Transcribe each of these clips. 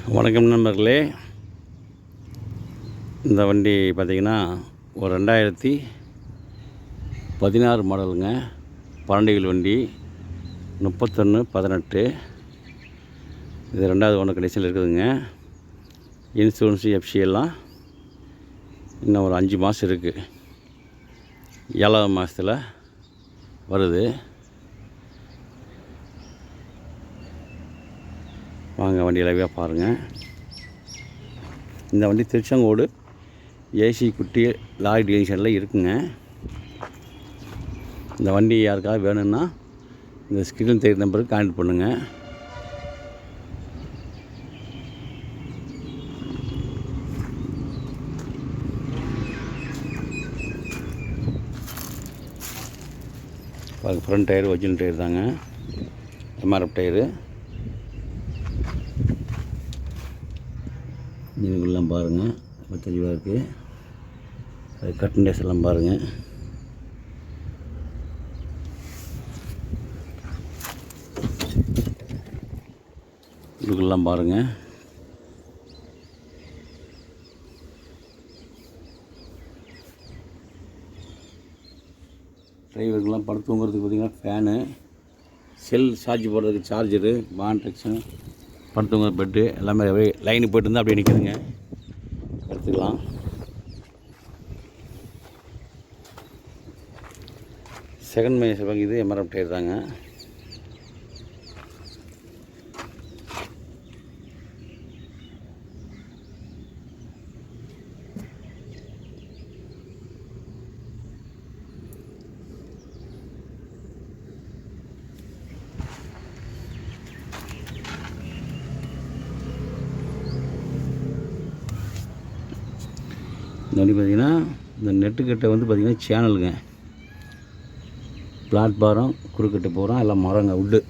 வணக்கம் நண்பர்களே. இந்த வண்டி பார்த்திங்கன்னா ஒரு 2016 மாடலுங்க. 12 வண்டி 31/18. இது 2வது ஒன்று கண்டிஷனில் இருக்குதுங்க. இன்சூரன்ஸு எஃப்சி எல்லாம் இன்னும் ஒரு 5 மாதம் இருக்குது. 7வது மாதத்தில் வருது. வாங்க வண்டி லைவாக பாருங்கள். இந்த வண்டி திருச்செங்கோடு ஏசி குட்டி லாரி டிவிஷனில் இருக்குங்க. இந்த வண்டி யாருக்காவது வேணும்னா இந்த ஸ்க்ரீன் தெரியுற நம்பருக்கு கான்டாக்ட் பண்ணுங்கள். பாருங்கள், ஃப்ரண்ட் டயர் ஒரிஜினல் டயர் தாங்க, எம்ஆர்எஃப் டயரு. இன்ஜினுக்குள்ளெலாம் பாருங்கள், ரொம்ப தெளிவாக இருக்குது. அது கட்டன் டேஸ் எல்லாம் பாருங்கள். இதுக்குள்ளெலாம் பாருங்கள். டிரைவருக்கெல்லாம் படுத்து தூங்குறதுக்கு பார்த்திங்கன்னா ஃபேனு, செல் சார்ஜ் போடுறதுக்கு சார்ஜரு, பான்ட்ரெக்ஷன், படுத்துவங்க பெட்டு எல்லாமே அப்படியே லைனு போய்ட்டு இருந்தால் அப்படியே நிற்குதுங்க. எடுத்துக்கலாம். செகண்ட் மைனஸ் சொல்லுவாங்க. இது எம்ஆர்எஃப் டயர் தாங்க. இந்த வண்டி பார்த்திங்கன்னா இந்த நெட்டுக்கட்டை வந்து பார்த்திங்கன்னா சேனலுங்க. பிளாட்பாரம் குறுக்கட்டை போகிறோம், எல்லாம் மரங்க, உட்டு.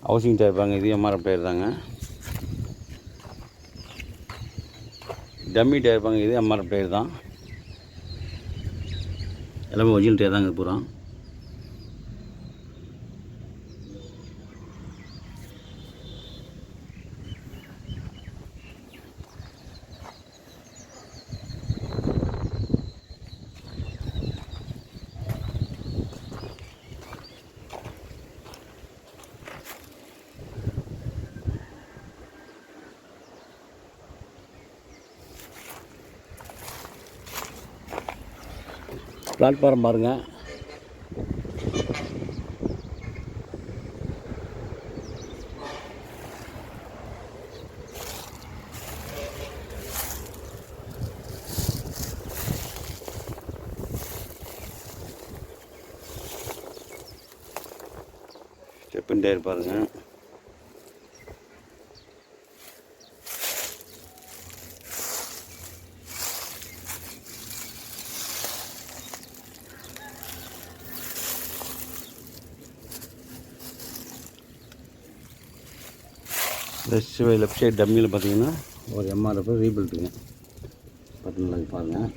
ஹவுசிங் டயர் பாருங்க, இது எம்ஆர்எஃப் டயர் தாங்க. டம்மி டயர் பாருங்க, இது எம்ஆர்எஃப் டயர் தான். எல்லாமே ஒரிஜினல் டயர் தாங்க பூரா. பிளாட்ஃபாரம் பாருங்கள். ஸ்டெப்பின் டயர் பாருங்கள். லெஃப்ட் சைடு டம்மியில் பார்த்தீங்கன்னா ஒரு எம்ஆர்எஃப் ரீபில்ட்டுங்க. பார்த்தீங்களா, பாருங்கள்.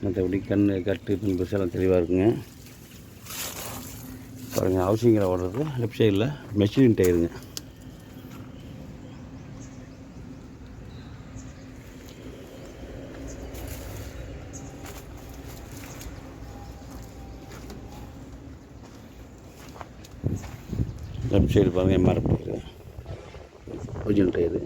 மற்றபடி கட்டு பின்பு எல்லாம் தெளிவாக இருக்குங்க. பாருங்கள், ஹவுசிங்கில் ஓடுறது லெஃப்ட் சைடில் மெஷின் டயருங்க. லெஃப்ட் சைடு பாருங்கள், எம்ஆர்எஃப் டயரு, ஒரிஜினல் டயரு.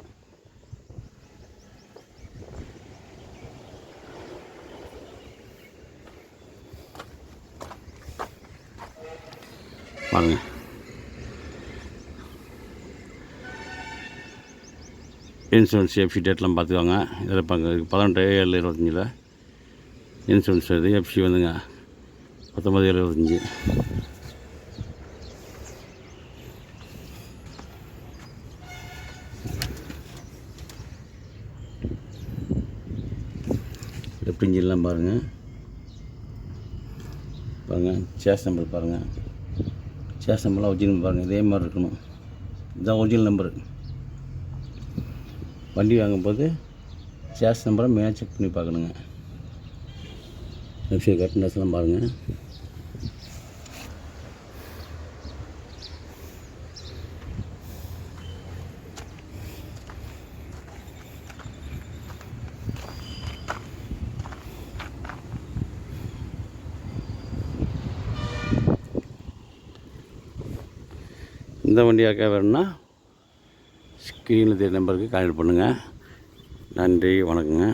பாருங்கள், இன்சூரன்ஸ் எஃப்சி டேட்லாம் பார்த்துக்கோங்க. இதில் 18/7/25 இன்சூரன்ஸ் வருது. எஃப்சி வந்துங்க 19/7/25. லெஃப்ட் இன்ஜின்லாம் பாருங்கள். சேஸ் நம்பர் பாருங்கள். சேஸ் நம்பர்லாம் ஒரிஜினல் பாருங்கள். இதே மாதிரி இருக்கணும். இதுதான் ஒரிஜினல் நம்பரு. வண்டி வாங்கும்போது சேஸ் நம்பரை மெயினாக செக் பண்ணி பார்க்கணுங்க. லெஃப்ட் சைடு கட்டினஸ்லாம் பாருங்கள். இந்த வண்டி யாருக்கா வேணும்னா ஸ்க்ரீனில் தெரிய நம்பருக்கு கான்டாக்ட் பண்ணுங்கள். நன்றி, வணக்கங்க.